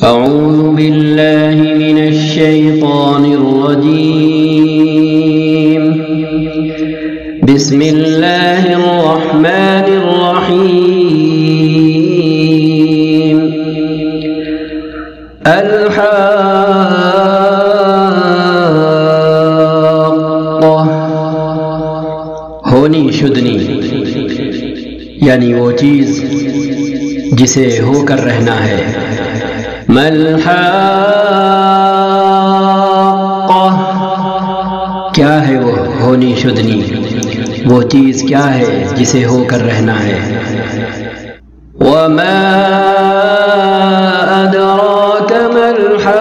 أعوذ بالله من الشيطان الرجيم. بسم الله الرحمن الرحيم. الحاقة ہونی شدنی، یعنی وہ چیز جسے ہو کر رہنا ہے. مَلْحَاقَّةُ کیا ہے وہ ہونی شدنی، وہ چیز کیا ہے جسے ہو کر رہنا ہے. وَمَا أَدْرَاكَ مَا الْحَاقَّةُ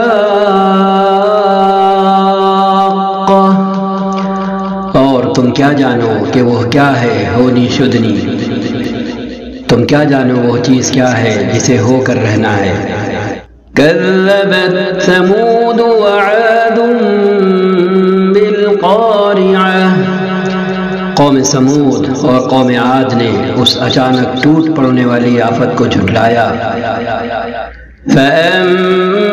اور تم کیا جانو کہ وہ کیا ہے ہونی شدنی، تم کیا جانو وہ چیز کیا ہے جسے ہو کر رہنا ہے. كذبت ثمود وعاد بالقارعة قوم سمود اور قوم عاد نے اس اچانک ٹوٹ پڑنے والی آفت کو جھٹلایا. فَأَمَّا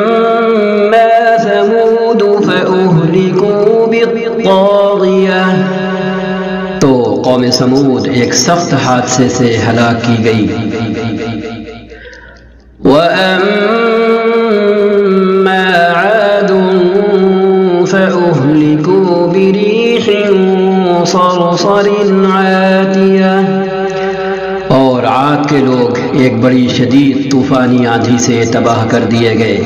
ثَمُودُ فَأُهْلِكُوا بِالطَّاغِيَةِ تو قوم سمود ایک سخت حادثے سے ہلاک کی گئی. وَأَمَّا عَادٌ فَأُهْلِكُوا بِرِيحٍ صَرْصَرٍ عَاتِيَةٍ اور عاد کے لوگ ایک بڑی شدید طوفانی آندھی سے تباہ کر دیے گئے.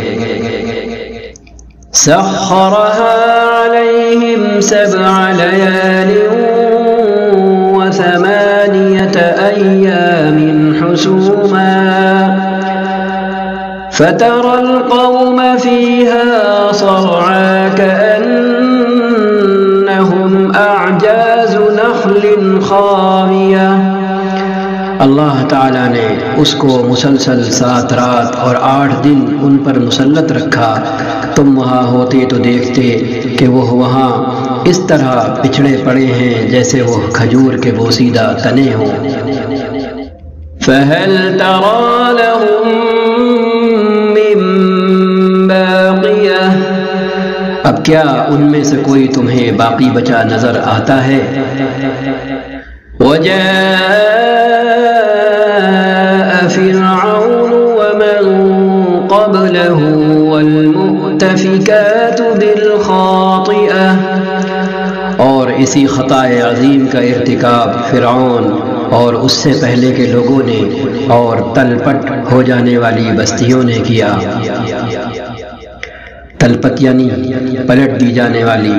سَخَّرَهَا عَلَيْهِمْ 7 لَيَالٍ و8 أَيَّامٍ حُسُومًا فَتَرَى الْقَوْمَ فِيهَا صَرْعَىٰ كَأَنَّهُمْ أَعْجَازُ نَخْلٍ خَاوِيَةٍ اللہ تعالیٰ نے اس کو مسلسل 7 رات اور 8 دن ان پر مسلط رکھا. تم وہاں ہوتے تو دیکھتے کہ وہ وہاں اس طرح پچھڑے پڑے ہیں جیسے وہ کھجور کے بوسیدہ تنے ہوں. فَهَلْ تَرَىٰ لَهُم مِّن بَاقِيَةٍ اب کیا ان میں سے کوئی تمہیں باقی بچا نظر آتا ہے. وَجَاءَ فِرْعَوْنُ وَمَن قَبْلَهُ وَالْمُؤْتَفِكَاتُ بِالْخَاطِئَةِ اور اسی خطائے عظیم کا ارتکاب فرعون اور اس سے پہلے کے لوگوں نے اور تل پٹ ہو جانے والی بستیوں نے کیا. تل پٹ یعنی پلٹ دی جانے والی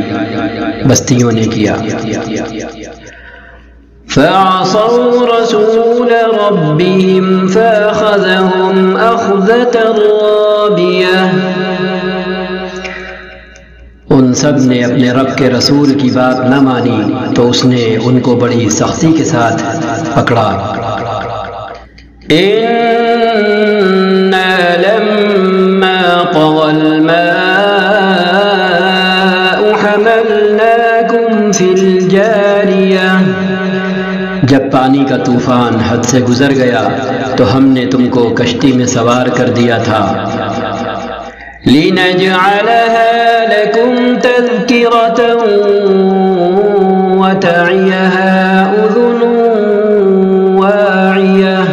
بستیوں نے کیا. فَعَصَوْا رَسُولَ رَبِّهِمْ فَأَخَذَهُمْ أَخْذَةً رَّابِيَةً ان سب نے اپنے رب کے رسول کی بات نہ مانی تو اس نے ان کو بڑی سختی کے ساتھ پکڑا. إِنَّا لَمَّا طَغَى الْمَاءُ حَمَلْنَاكُمْ فِي الْجَارِيَةِ جب پانی کا طوفان حد سے گزر گیا تو ہم نے تم کو کشتی میں سوار کر دیا تھا. لِنَجْعَلَهَا لَكُمْ تَذْكِرَةً وَتَعِيَهَا أُذُنٌ وَاعِيَةٌ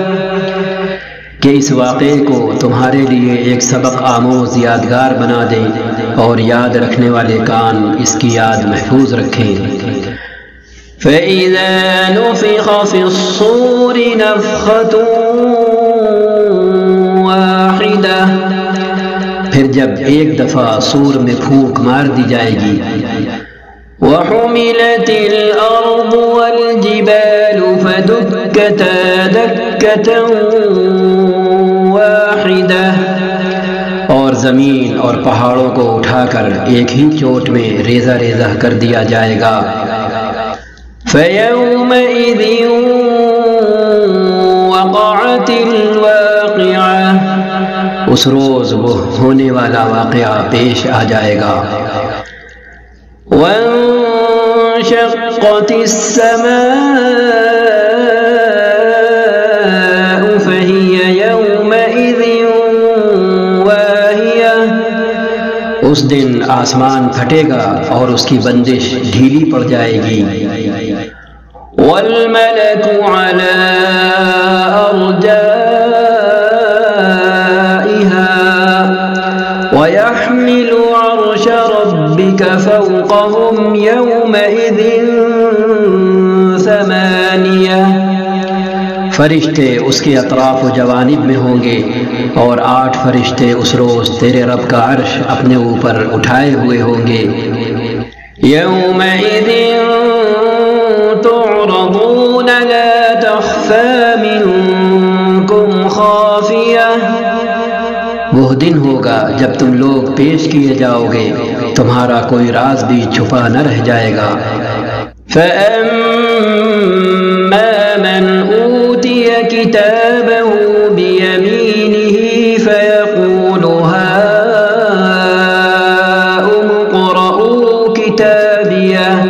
کہ اس واقعے کو تمہارے لیے ایک سبق آموز یادگار بنا دیں اور یاد رکھنے والے کان اس کی یاد محفوظ رکھیں. فَإِذَا نُفِخَ فِي الصُّورِ نَفْخَةٌ وَاحِدَةٌ پھر جب ایک دفعہ سور میں پھونک مار دی جائے گی. وَحُمِلَتِ الْأَرْضُ وَالْجِبَالُ فَدُكَّتَا دَكَّةً وَاحِدَةً اور زمین اور پہاڑوں کو اٹھا کر ایک ہی چوٹ میں ریزہ ریزہ کر دیا جائے گا. فَيَوْمَئِذٍ وَقَعَتِ الْوَاقِعَةُ اس روز وہ ہونے والا واقعہ پیش آ جائے گا. وَانشَقَّتِ السَّمَاءُ فَهِيَ يَوْمَئِذٍ اس دن آسمان پھٹے گا اور اس کی بندش ڈھیلی پڑ جائے گی۔ والملك على أرجائها ويحمل عرش ربك فوقهم يومئذ ثمانية۔ فرشتے اس کے اطراف و جوانب میں ہوں گے اور 8 فرشتے اس روز تیرے رب کا عرش اپنے اوپر اٹھائے ہوئے ہوں گے۔ يومئذ تعرضون لا تخفى منكم خافية۔ وہ دن ہوگا جب تم لوگ پیش کیے جاؤ گے، تمہارا کوئی راز بھی چھپا نہ رہ جائے گا۔ فأما من أوتي كتابه بيمينه فيقول هاؤم اقرءوا كتابيه۔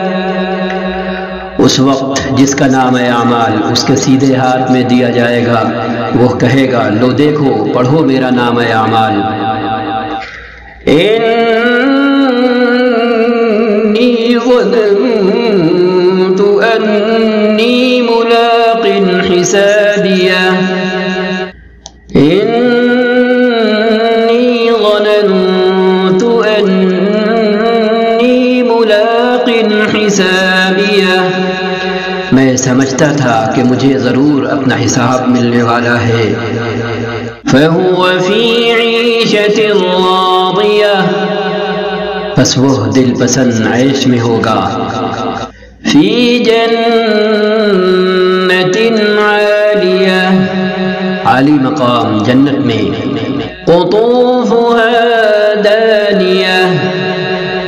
اس وقت جس کا نام اعمال اس کے سیدھے ہاتھ میں دیا جائے گا، وہ کہے گا لو دیکھو پڑھو میرا نام اعمال۔ إني ظننت أني ملاق حسابيه۔ إني ظننت أني ملاق حسابيه۔ میں سمجھتا تھا کہ مجھے ضرور اپنا حساب ملنے والا ہے۔ فهو في عيشة راضية۔ پس وہ دل پسند عیش میں ہوگا۔ في جنة عالية۔ عالی مقام جنت میں۔ قطوفها دانية۔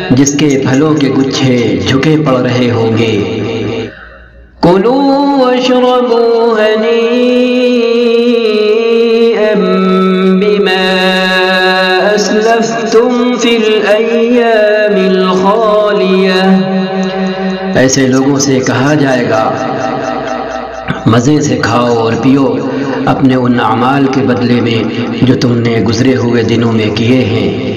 جس کے پھلوں کے گچھے جھکے پڑ رہے ہوں گے۔ كلوا واشربوا هنيئا بما أسلفتم في الأيام الخالية۔ ایسے لوگوں سے کہا جائے گا مزے سے کھاؤ اور پیو اپنے ان اعمال کے بدلے میں جو تم نے گزرے ہوئے دنوں میں کیے ہیں۔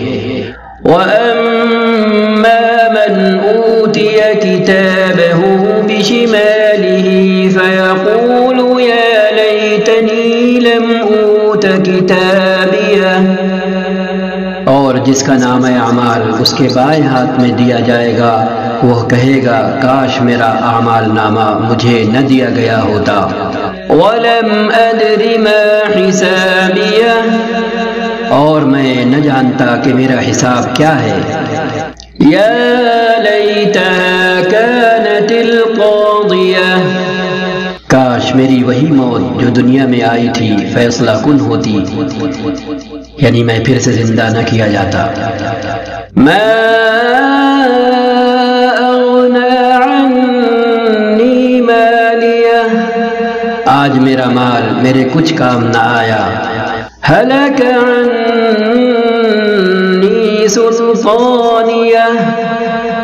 وَأَمَّا مَنْ أُوتِيَ كِتَابَهُ بِشِمَالِهِ فَيَقُولُ يَا لَيْتَنِي لَمْ أُوتَ كِتَابِيَهْ۔ اور جس کا نام اعمال اس کے بائیں ہاتھ میں دیا جائے گا، وہ کہے گا کاش میرا اعمال نامہ مجھے نہ دیا گیا ہوتا۔ وَلَمْ أَدْرِ مَا حِسَابِيَهْ۔ اور میں نہ جانتا کہ میرا حساب کیا ہے۔ یا لیتہا کانت القاضیہ۔ کاش میری وہی موت جو دنیا میں آئی تھی فیصلہ کن ہوتی، یعنی میں پھر سے زندہ نہ کیا جاتا۔ ما اغنی عنی مالیہ۔ آج میرا مال میرے کچھ کام نہ آیا۔ ہلک عنی سلطانیہ۔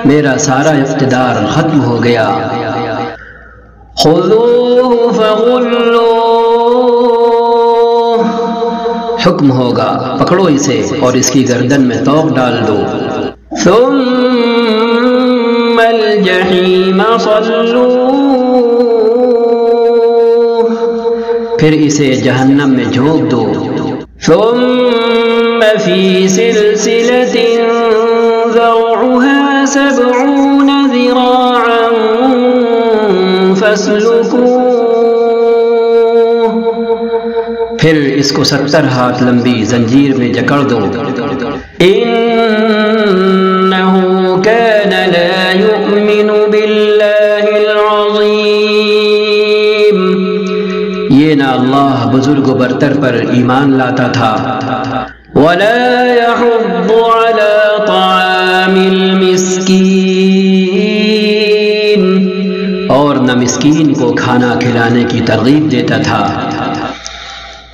میرا سارا اقتدار ختم ہو گیا۔ خذوہ فغلوہ۔ حکم ہوگا پکڑو اسے اور اس کی گردن میں توق ڈال دو۔ ثم الجحیم صلوہ۔ پھر اسے جہنم میں جھونک دو۔ ثم فی سلسلۃ ذرعها 70 ذراعا فاسلکوہ۔ پھر اس کو 70 ہاتھ لمبی زنجیر میں جکڑ دو۔ انہ کان لا یؤمن باللہ العظیم۔ یہ نہ اللہ بزرگ و برتر پر ایمان لاتا تھا، ولا يحض على طعام المسکین۔ اور نہ مسکین کو کھانا کھلانے کی ترغیب دیتا تھا۔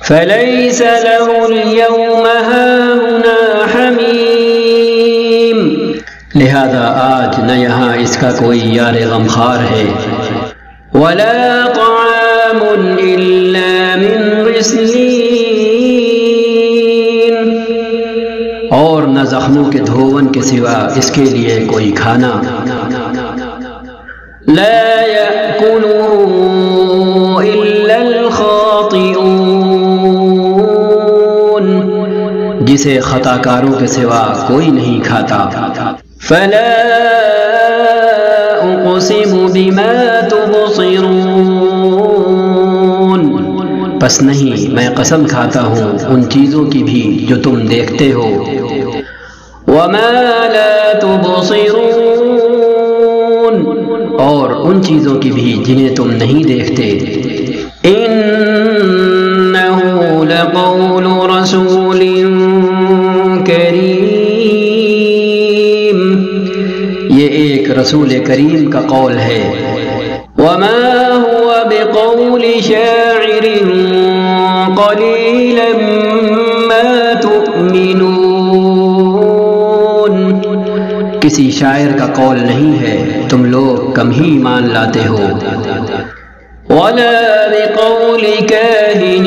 فلیس له اليوم هاهنا حمیم۔ لہذا آج نہ یہاں اس کا کوئی یار غمخوار ہے۔ ولا طعام الا من غسلین۔ اور نہ نہ زخموں کے دھون کے سوا اس کے لیے کوئی کھانا۔ لا يأكله إلا الخاطئون، جسے خطا کاروں کے سوا کوئی نہیں کھاتا۔ فلا أقسم بما تبصرون، پس نہیں میں قسم کھاتا ہوں ان چیزوں کی بھی جو تم دیکھتے ہو۔ وما لا تبصرون، اور ان چیزوں کی بھی جنہیں تم نہیں دیکھتے۔ إنه لقول رسول کریم، یہ ایک رسول کریم کا قول ہے۔ وما هو بقول شاعر قليلا ما تؤمنون، کسی شاعر کا قول نہیں ہے، تم لوگ کم ہی ایمان لاتے ہو۔ ولا بقول كاهن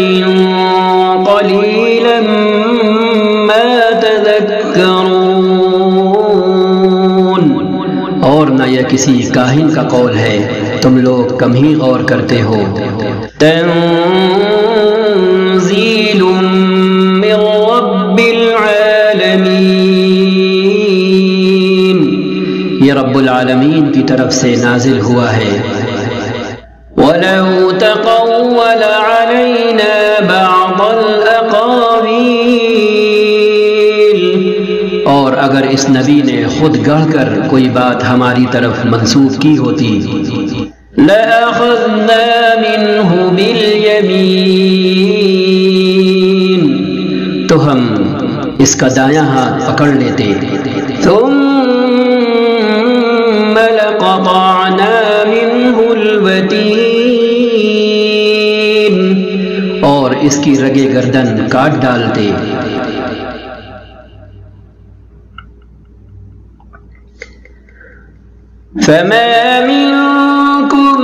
قليلا ما تذكرون، اور نہ یہ کسی کاہن کا قول ہے، تم لوگ کم ہی غور کرتے ہو۔ تنزيل من رب العالمين، یہ رب العالمین کی طرف سے نازل ہوا ہے۔ ولو تقول علينا بعض الأقاويل، اور اگر اس نبی نے خود گڑھ کر کوئی بات ہماری طرف منسوب کی ہوتی، لأخذنا منه باليمين، تو ہم اس کا دایاں ہاتھ پکڑ لیتے۔ ثم لقطعنا منه الوتين، اور اس کی رگے گردن کاٹ ڈالتے۔ فما منكم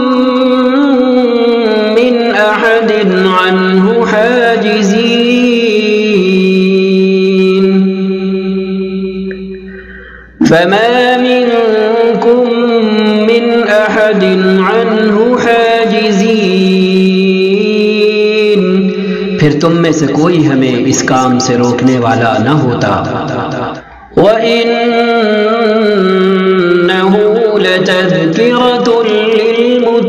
من أحد عنه حاجزين، فما منكم من أحد عنه حاجزين، پھر تم میں سے کوئی ہمیں اس کام سے روکنے والا نہ ہوتا۔ وَإِنَّهُ لَتَذْكِرَةٌ لِّلْمُتَّقِينَ،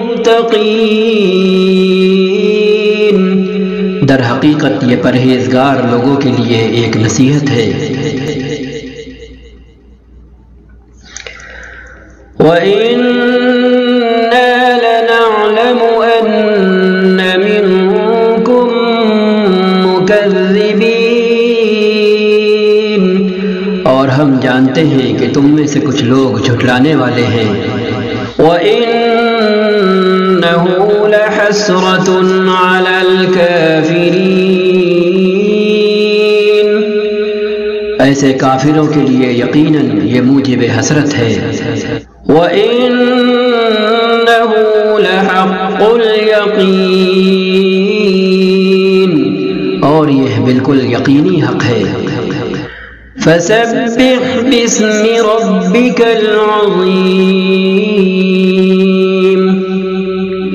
در حقیقت یہ پرہیزگار لوگوں کے لیے ایک نصیحت ہے۔ وَإِنَّا لَنَعْلَمُ أَنَّ مِنكُم مُّكَذِّبِينَ، اور ہم جانتے ہیں کہ تم میں سے کچھ لوگ جھٹلانے والے ہیں۔ وَإِنَّهُ لَحَسْرَةٌ عَلَى الْكَافِرِينَ، ایسے کافروں کے لیے یقیناً یہ موجب حسرت ہے۔ وَإِنَّهُ لَحَقُّ الْيَقِينِ، اور یہ بالکل یقینی حق ہے۔ فَسَبِّحْ بِاسْمِ رَبِّكَ الْعَظِيمِ،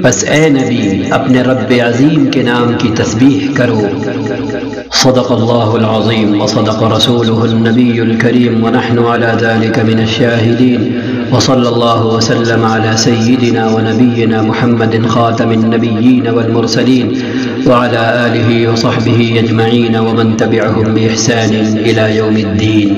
بس اے نبی اپنے رب عظیم کے نام کی تسبیح کرو۔ صدق اللہ العظیم وصدق رسولہ النبی الکریم ونحن على ذلك من الشاہدین، وصلی اللہ وسلم على سیدنا ونبینا محمد خاتم النبیین والمرسلین وعلى آلہ وصحبہ اجمعین ومن تبعهم بإحسان إلى يوم الدین۔